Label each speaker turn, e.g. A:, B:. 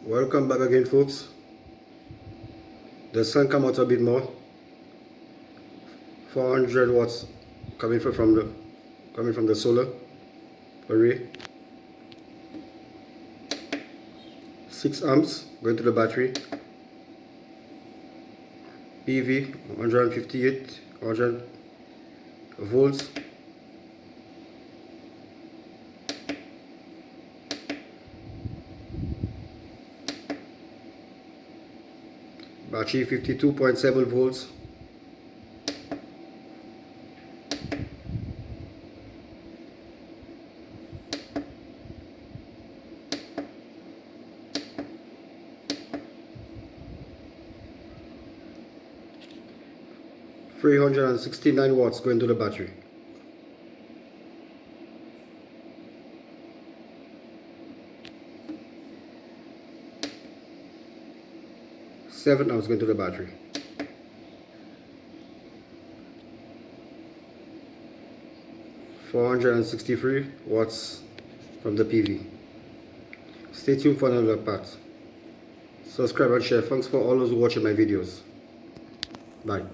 A: Welcome back again, folks. The sun come out a bit more. 400 watts coming from the solar array. 6 amps going to the battery. PV 100 volts. Battery 52.7 volts. $369 watts going to the battery. Seven amps going to the battery. $463 watts from the PV. Stay tuned for another part. Subscribe and share. Thanks for all those who watching my videos. Bye.